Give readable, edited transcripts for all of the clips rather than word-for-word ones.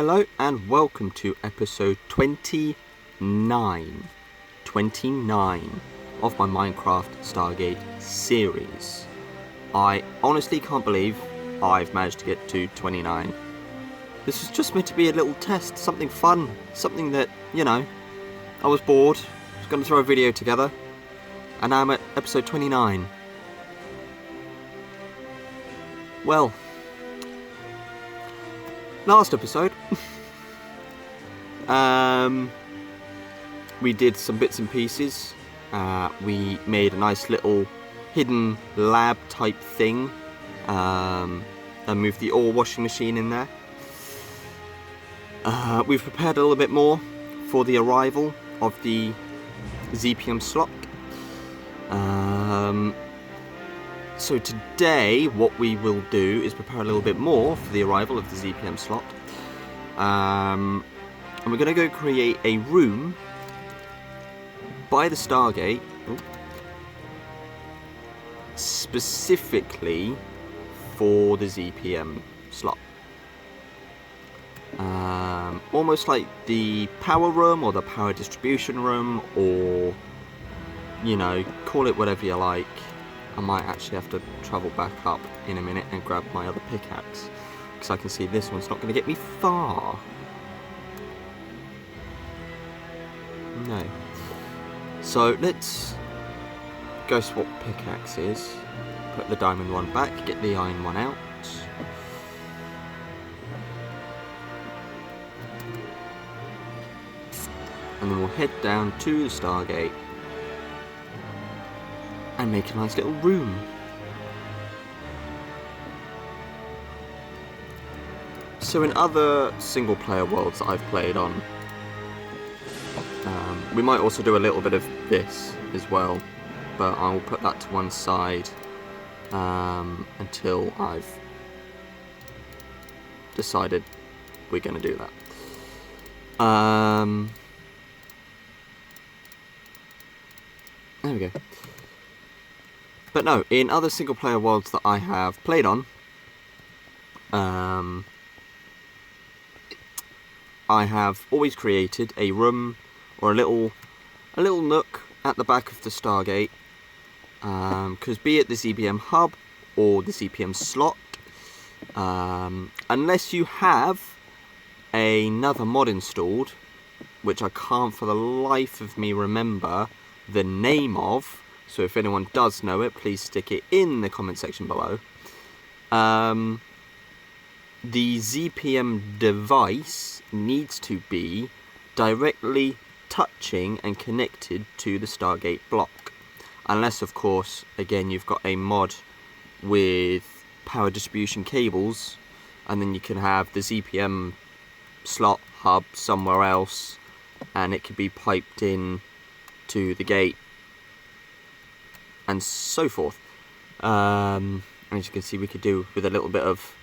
Hello and welcome to episode 29 of my Minecraft Stargate series. I honestly can't believe I've managed to get to 29. This was just meant to be a little test, something fun, something that, you know, I was bored, was going to throw a video together, and now I'm at episode 29. Well, last episode, we did some bits and pieces. We made a nice little hidden lab type thing, and moved the ore washing machine in there. We've prepared a little bit more for the arrival of the ZPM slot. So today what we will do is prepare a little bit more for the arrival of the ZPM slot. And we're going to go create a room by the Stargate, specifically for the ZPM slot. Almost like the power room or the power distribution room, or, you know, call it whatever you like. I might actually have to travel back up in a minute and grab my other pickaxe, because I can see this one's not going to get me far. No. So let's go swap pickaxes, put the diamond one back, get the iron one out. And then we'll head down to the Stargate and make a nice little room. So in other single player worlds that I've played on, we might also do a little bit of this as well, but I'll put that to one side until I've decided we're going to do that. There we go. But no, in other single player worlds that I have played on, I have always created a room or a little nook at the back of the Stargate, because be it the ZPM hub or the ZPM slot, unless you have another mod installed, which I can't for the life of me remember the name of, so if anyone does know it, please stick it in the comment section below. The ZPM device needs to be directly touching and connected to the Stargate block, unless of course again you've got a mod with power distribution cables, and then you can have the ZPM slot hub somewhere else and it could be piped in to the gate and so forth. As you can see, we could do with a little bit of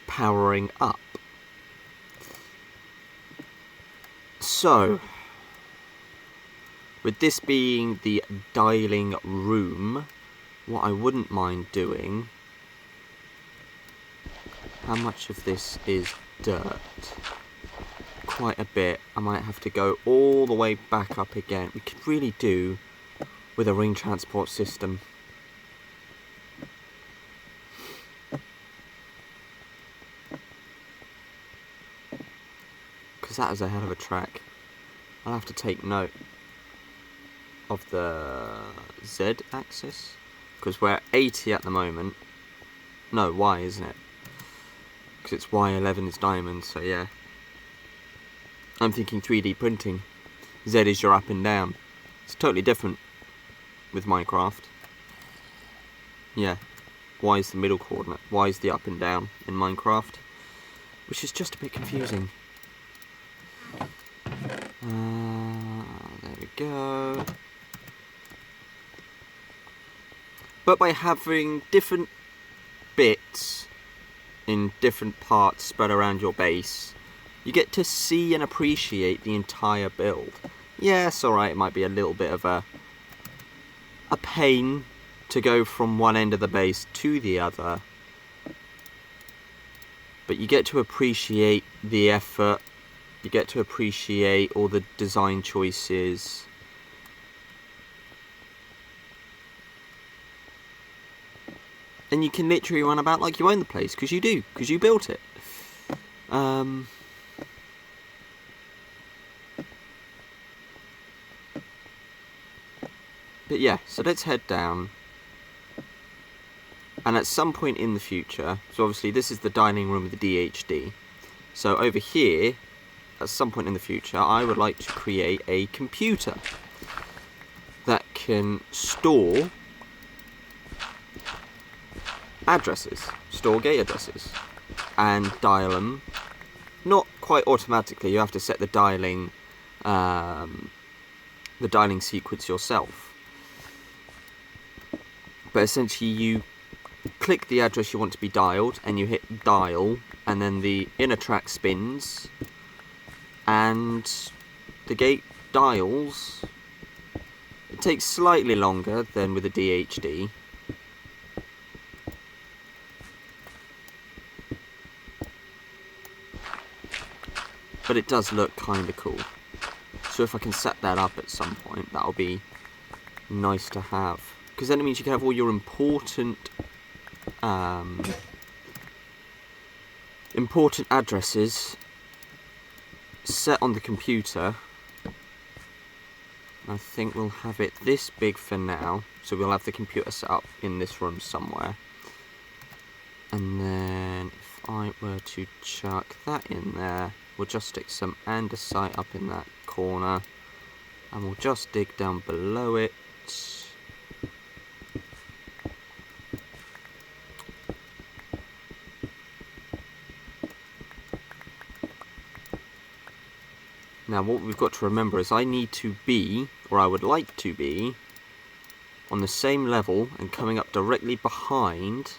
powering up. So, with this being the dialing room, what I wouldn't mind doing, how much of this is dirt? Quite a bit. I might have to go all the way back up again. We could really do with a ring transport system. Because that is a hell of a track. I'll have to take note of the Z axis, because we're at 80 at the moment. No, Y, isn't it? Because it's Y11 is diamond, so yeah. I'm thinking 3D printing. Z is your up and down. It's totally different with Minecraft. Yeah, Y is the middle coordinate. Y is the up and down in Minecraft, which is just a bit confusing. There we go. But by having different bits in different parts spread around your base, you get to see and appreciate the entire build. Yes, alright, it might be a little bit of a pain to go from one end of the base to the other, But you get to appreciate the effort, you get to appreciate all the design choices. And you can literally run about like you own the place, because you do, because you built it. But yeah, so let's head down. And at some point in the future, so obviously this is the dining room with the DHD. So over here, at some point in the future, I would like to create a computer that can store addresses, store gate addresses, and dial them. Not quite automatically, you have to set the dialing sequence yourself. But essentially you click the address you want to be dialed, and you hit dial, and then the inner track spins, and the gate dials. It takes slightly longer than with a DHD. But it does look kind of cool. So if I can set that up at some point, that'll be nice to have. Because then it means you can have all your important addresses set on the computer. I think we'll have it this big for now. So we'll have the computer set up in this room somewhere. And then if I were to chuck that in there, we'll just stick some andesite up in that corner, and we'll just dig down below it. Now what we've got to remember is I need to be, or I would like to be, on the same level and coming up directly behind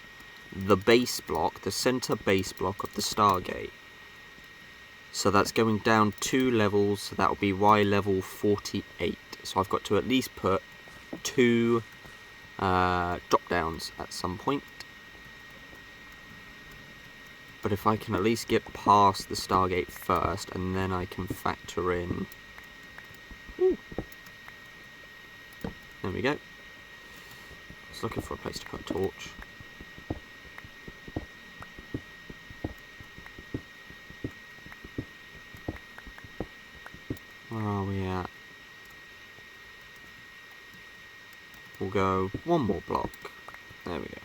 the base block, the center base block of the Stargate. So that's going down 2 levels, so that will be Y level 48. So I've got to at least put 2 drop downs at some point. But if I can at least get past the Stargate first, and then I can factor in... Ooh. There we go. I was looking for a place to put a torch. Where are we at? We'll go 1 more block. There we go.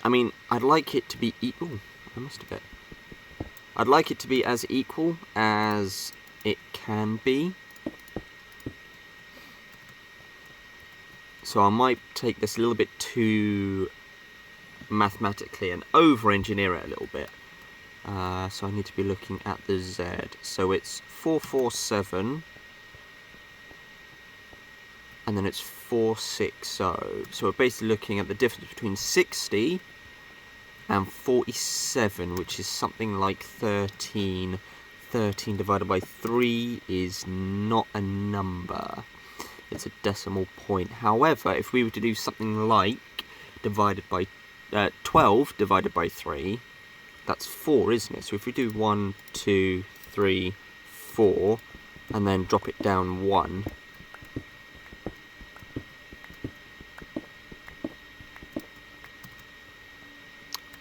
I mean, I'd like it to be equal. I must have it. I'd like it to be as equal as it can be. So I might take this a little bit too mathematically and over-engineer it a little bit. So I need to be looking at the Z. So it's 447, and then it's 460. So we're basically looking at the difference between 60 and 47, which is something like 13. 13 divided by 3 is not a number. It's a decimal point. However, if we were to do something like 12 divided by 3, that's 4, isn't it? So if we do 1, 2, 3, 4, and then drop it down 1,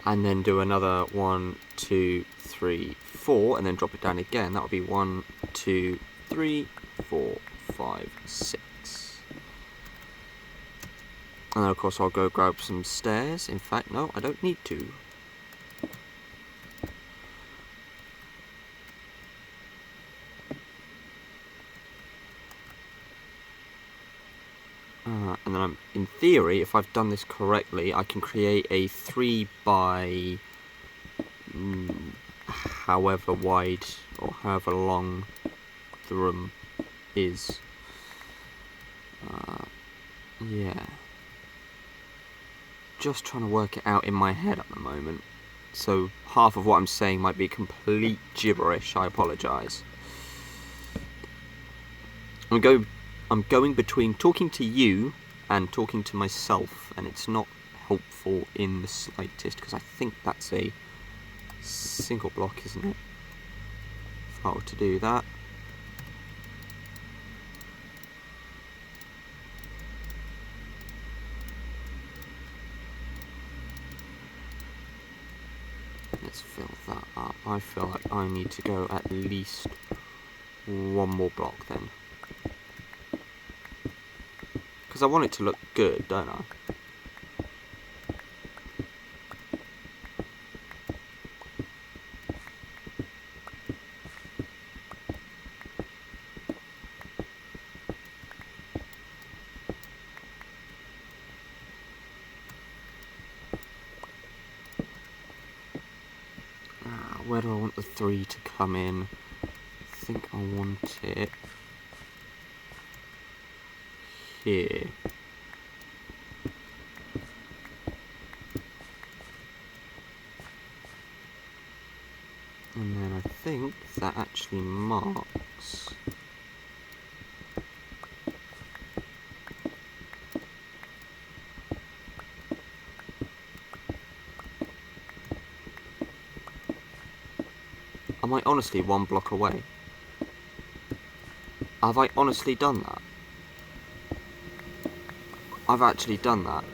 and then do another 1, 2, 3, 4, and then drop it down again, that would be 1, 2, 3, 4, 5, 6. And then of course I'll go grab some stairs. In fact, no, I don't need to. And then in theory, if I've done this correctly, I can create a 3 by however wide or however long the room is. Yeah. Just trying to work it out in my head at the moment. So half of what I'm saying might be complete gibberish. I apologise. I'm going between talking to you and talking to myself, and it's not helpful in the slightest, because I think that's a single block, isn't it? If I were to do that. Let's fill that up. I feel like I need to go at least one more block then. Because I want it to look good, don't I? Where do I want the 3 to come in? I think I want it here. And then I think that actually marks... Am I honestly one block away? Have I honestly done that? I've actually done that.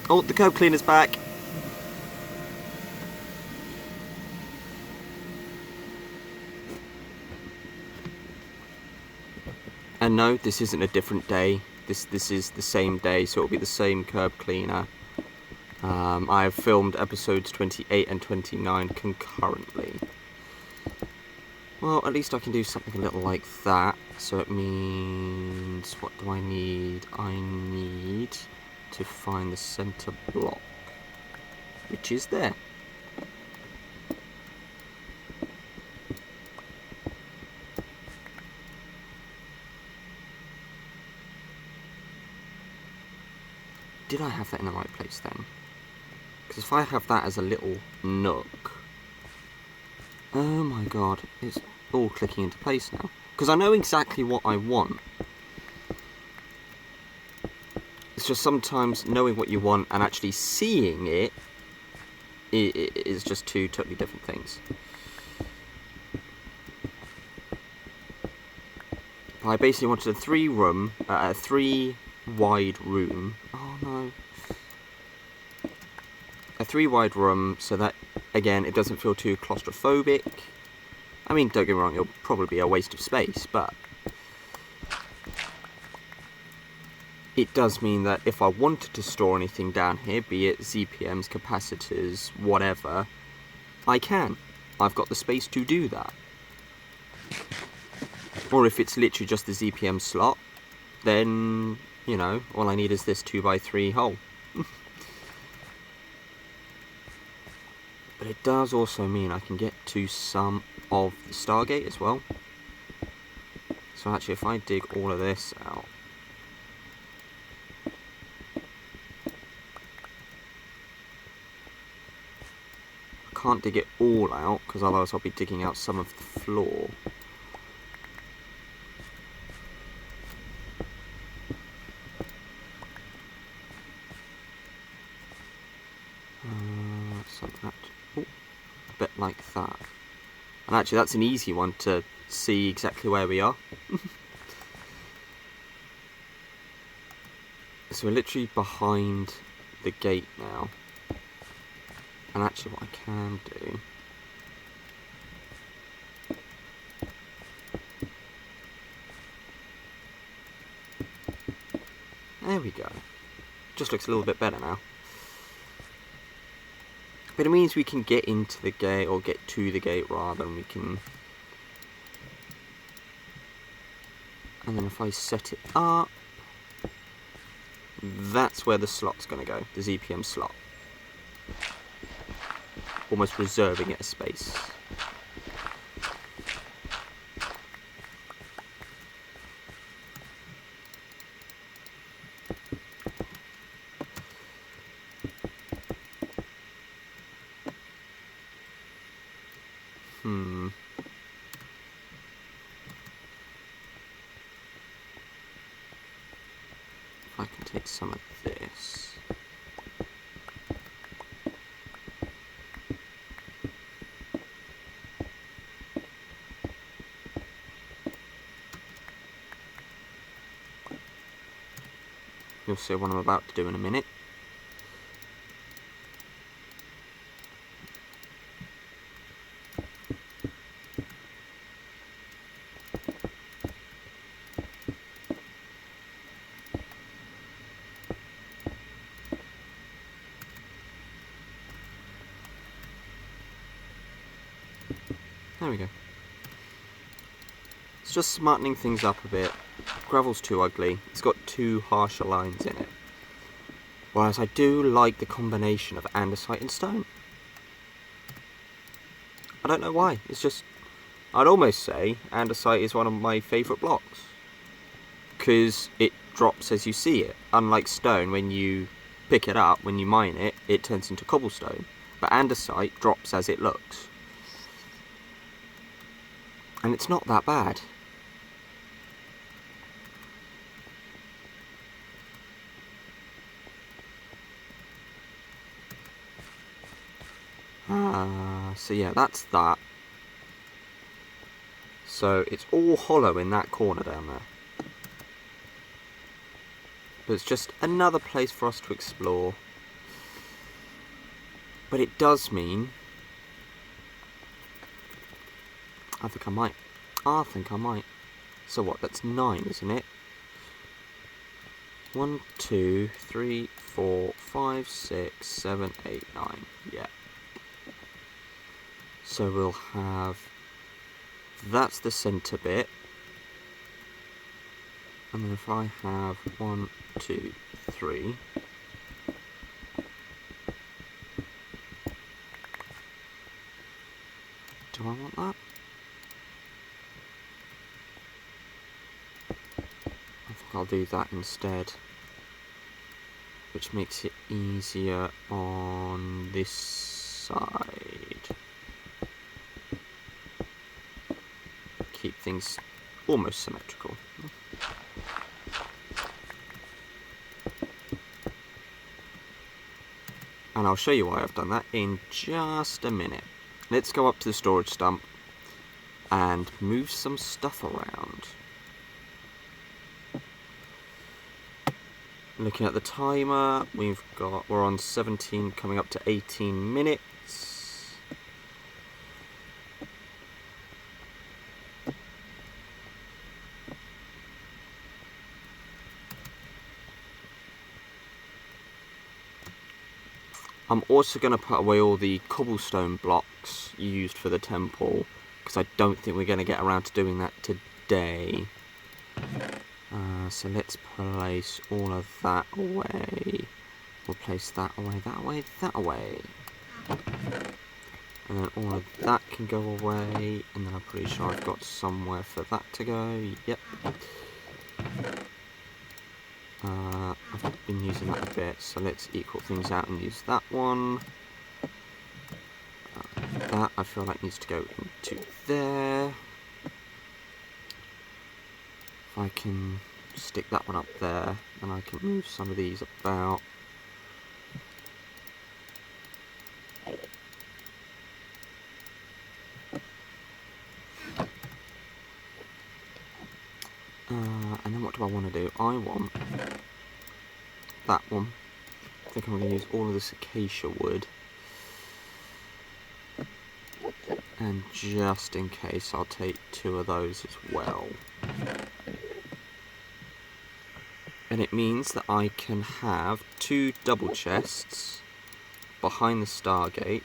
Oh, the curb cleaner's back! And no, this isn't a different day. This is the same day, so it'll be the same curb cleaner. I have filmed episodes 28 and 29 concurrently. Well, at least I can do something a little like that. So it means... what do I need? I need to find the centre block, which is there. Did I have that in the right place then? Because if I have that as a little nook... Oh my god, it's all clicking into place now. Because I know exactly what I want. It's just sometimes knowing what you want and actually seeing it is just two totally different things. I basically wanted a 3-wide room. Oh no. A 3-wide room so that, again, it doesn't feel too claustrophobic. I mean, don't get me wrong, it'll probably be a waste of space, but it does mean that if I wanted to store anything down here, be it ZPMs, capacitors, whatever, I can. I've got the space to do that. Or if it's literally just the ZPM slot, then, you know, all I need is this 2x3 hole. But it does also mean I can get to some of the Stargate as well. So actually, if I dig all of this out... I can't dig it all out, because otherwise I'll be digging out some of the floor. So that... Oh, a bit like that. And actually that's an easy one to see exactly where we are. So we're literally behind the gate now. And actually what I can do... There we go. Just looks a little bit better now. But it means we can get into the gate, or get to the gate rather, and we can... And then if I set it up, that's where the slot's going to go, the ZPM slot. Almost reserving it a space. If I can take some of this. You'll see what I'm about to do in a minute. There we go. It's just smartening things up a bit. Gravel's too ugly. It's got too harsher lines in it. Whereas I do like the combination of andesite and stone. I don't know why. It's just, I'd almost say andesite is one of my favourite blocks. Because it drops as you see it. Unlike stone, when you pick it up, when you mine it, it turns into cobblestone. But andesite drops as it looks. And it's not that bad. So yeah, that's that. So it's all hollow in that corner down there. But it's just another place for us to explore. But it does mean... I think I might. So what, that's 9, isn't it? 1, 2, 3, 4, 5, 6, 7, 8, 9. Yeah. So we'll have... That's the centre bit. And then if I have 1, 2, 3... Do I want that? I think I'll do that instead. Which makes it easier on this side. Keep things almost symmetrical. And I'll show you why I've done that in just a minute. Let's go up to the storage stump and move some stuff around. Looking at the timer, we're on 17, coming up to 18 minutes. I'm also going to put away all the cobblestone blocks used for the temple, because I don't think we're going to get around to doing that today. So let's place all of that away. We'll place that away, that away, that away. And then all of that can go away, and then I'm pretty sure I've got somewhere for that to go. Yep. I've been using that a bit, so let's equal things out and use that one. That I feel like needs to go into there. If I can stick that one up there, then I can move some of these about. And then what do I want to do? I want that one. I think I'm going to use all of this acacia wood. And just in case, I'll take 2 of those as well. And it means that I can have 2 double chests behind the Stargate.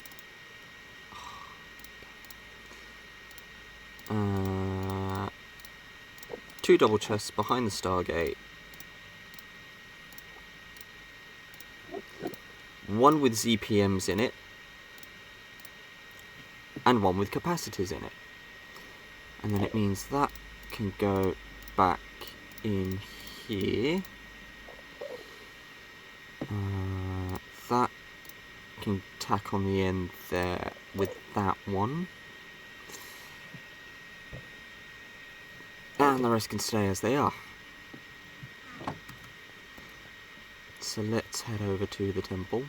2 double chests behind the Stargate. 1 with ZPMs in it. And 1 with capacitors in it. And then it means that can go back in here. That can tack on the end there with that one. And the rest can stay as they are. So let's head over to the temple.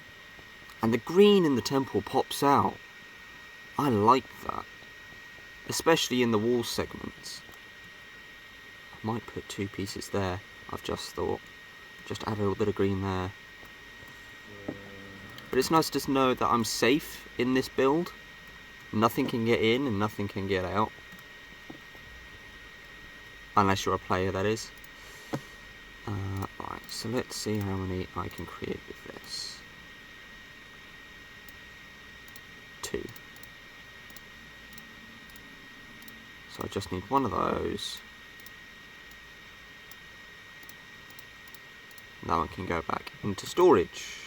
And the green in the temple pops out. I like that. Especially in the wall segments. I might put 2 pieces there, I've just thought. Just add a little bit of green there. But it's nice to know that I'm safe in this build. Nothing can get in and nothing can get out. Unless you're a player, that is. Right, so let's see how many I can create with this. 2. So I just need one of those. That one can go back into storage.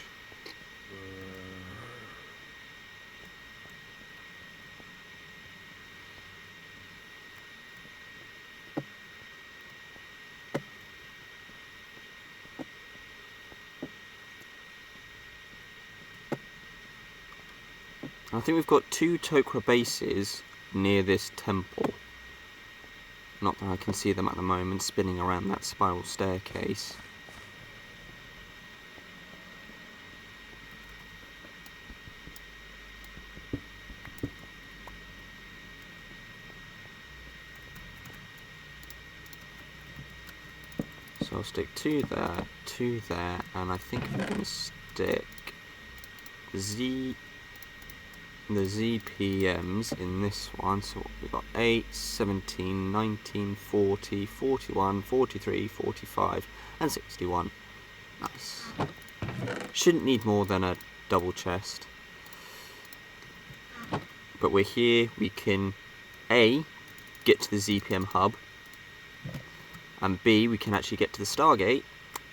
I think we've got 2 Tok'ra bases near this temple. Not that I can see them at the moment, spinning around that spiral staircase. So I'll stick 2 there, 2 there, and I think I'm going to stick the ZPMs in this one. So we've got 8, 17, 19, 40, 41, 43, 45, and 61. Nice. Shouldn't need more than a double chest. But we're here, we can A, get to the ZPM hub, and B, we can actually get to the Stargate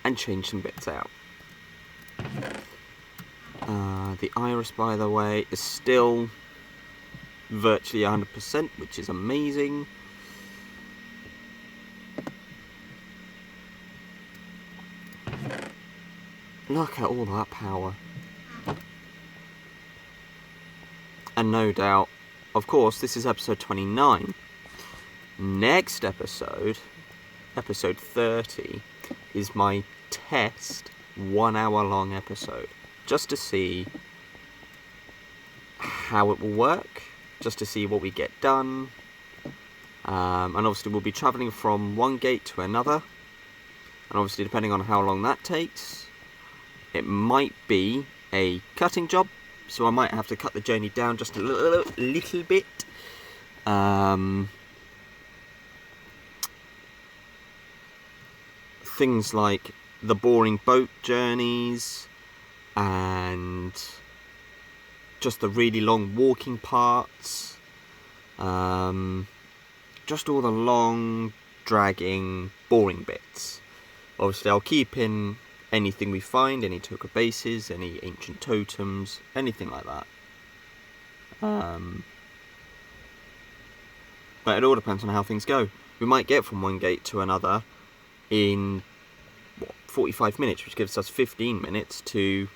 and change some bits out. The iris, by the way, is still virtually 100%, which is amazing. Look at all that power. And no doubt, of course, this is episode 29. Next episode, episode 30, is my test 1 hour long episode. Just to see how it will work, just to see what we get done. And obviously we'll be travelling from one gate to another. And obviously depending on how long that takes, it might be a cutting job. So I might have to cut the journey down just a little bit. Things like the boring boat journeys and just the really long walking parts. Just all the long, dragging, boring bits. Obviously I'll keep in anything we find, any Tok'ra bases, any ancient totems, anything like that. But it all depends on how things go. We might get from one gate to another in, 45 minutes, which gives us 15 minutes to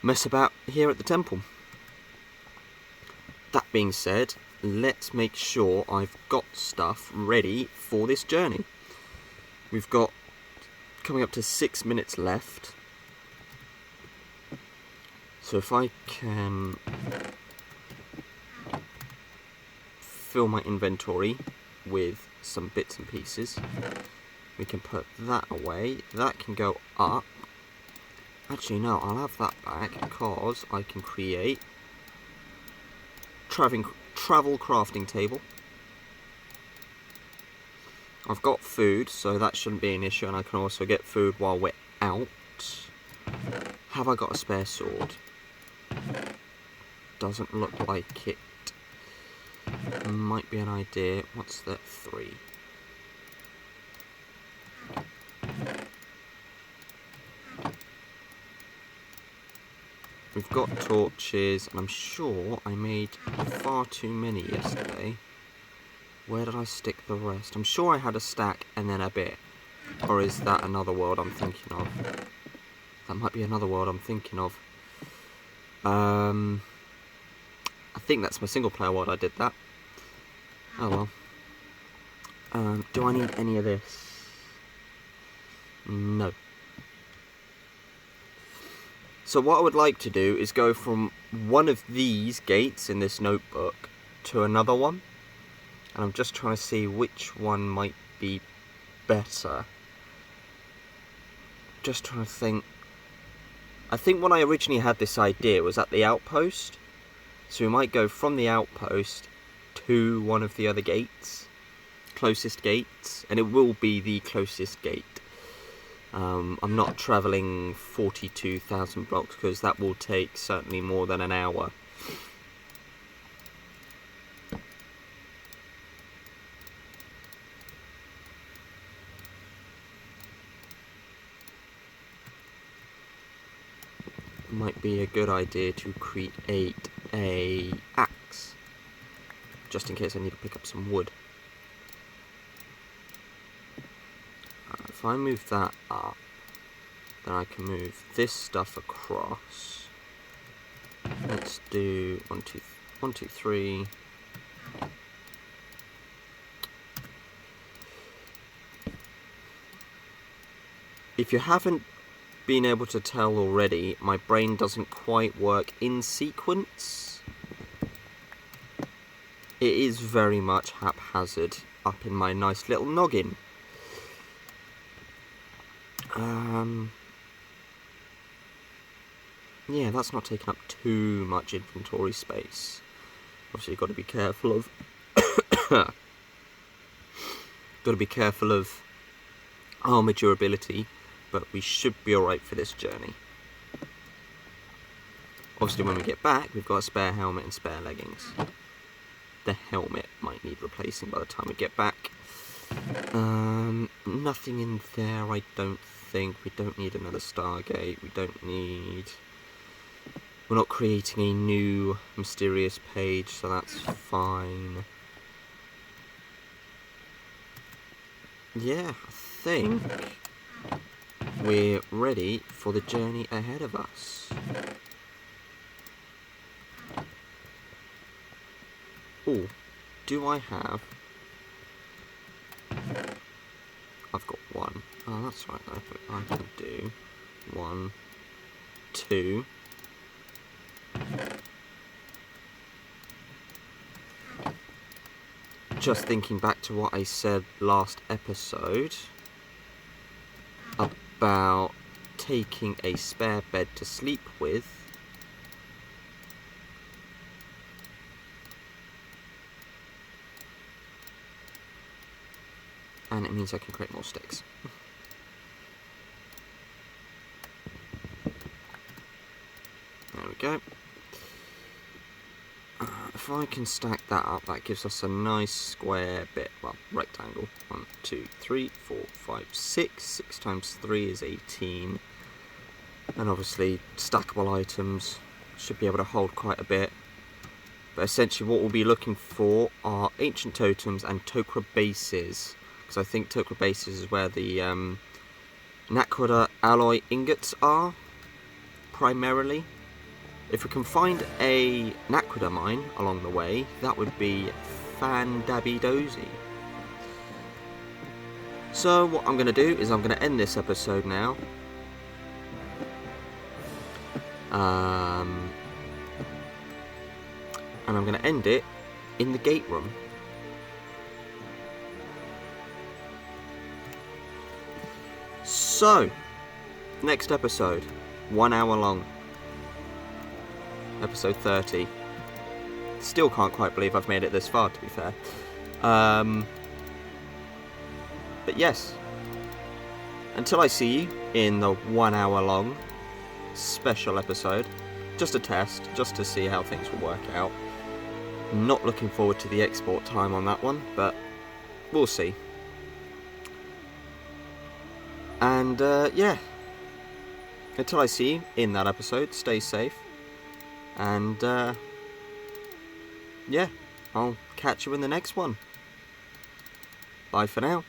mess about here at the temple. That being said, let's make sure I've got stuff ready for this journey. We've got coming up to 6 minutes left. So if I can fill my inventory with some bits and pieces, we can put that away. That can go up. Actually no, I'll have that back because I can create travel crafting table. I've got food, so that shouldn't be an issue, and I can also get food while we're out. Have I got a spare sword? Doesn't look like it. Might be an idea. What's that? 3. We've got torches, and I'm sure I made far too many yesterday. Where did I stick the rest? I'm sure I had a stack and then a bit. Or is that another world I'm thinking of? That might be another world I'm thinking of. I think that's my single player world I did that. Oh well. Do I need any of this? No. So what I would like to do is go from one of these gates in this notebook to another one. And I'm just trying to see which one might be better. Just trying to think. I think when I originally had this idea was at the outpost. So we might go from the outpost to one of the other gates. Closest gates. And it will be the closest gate. I'm not travelling 42,000 blocks because that will take certainly more than an hour. Might be a good idea to create a axe, just in case I need to pick up some wood. If I move that up, then I can move this stuff across. Let's do 1, 2, 3. If you haven't been able to tell already, my brain doesn't quite work in sequence. It is very much haphazard up in my nice little noggin. Yeah, that's not taking up too much inventory space. Obviously, you've got to be careful of armor durability, but we should be alright for this journey. Obviously, when we get back, we've got a spare helmet and spare leggings. The helmet might need replacing by the time we get back. Nothing in there, I don't think. We don't need another Stargate. We're not creating a new mysterious page, so that's fine. Yeah, I think we're ready for the journey ahead of us. Oh, do I have... I've got one. Oh, that's right, I can do 1, 2. Just thinking back to what I said last episode about taking a spare bed to sleep with. And it means I can create more sticks. There we go. If I can stack that up, that gives us a nice square bit, well, rectangle. 1, 2, 3, 4, 5, 6. 6 times 3 is 18. And obviously, stackable items should be able to hold quite a bit. But essentially what we'll be looking for are ancient totems and Tokra bases. Because I think Tokra bases is where the Naquadah alloy ingots are, primarily. If we can find a Naquadah mine along the way, that would be fan-dabby-dozy. So what I'm going to do is I'm going to end this episode now. And I'm going to end it in the gate room. So, next episode, 1 hour long. Episode 30. Still can't quite believe I've made it this far, to be fair. But yes, until I see you in the 1 hour long special episode, just a test, just to see how things will work out. Not looking forward to the export time on that one, but we'll see. And yeah, until I see you in that episode, stay safe. And yeah, I'll catch you in the next one. Bye for now.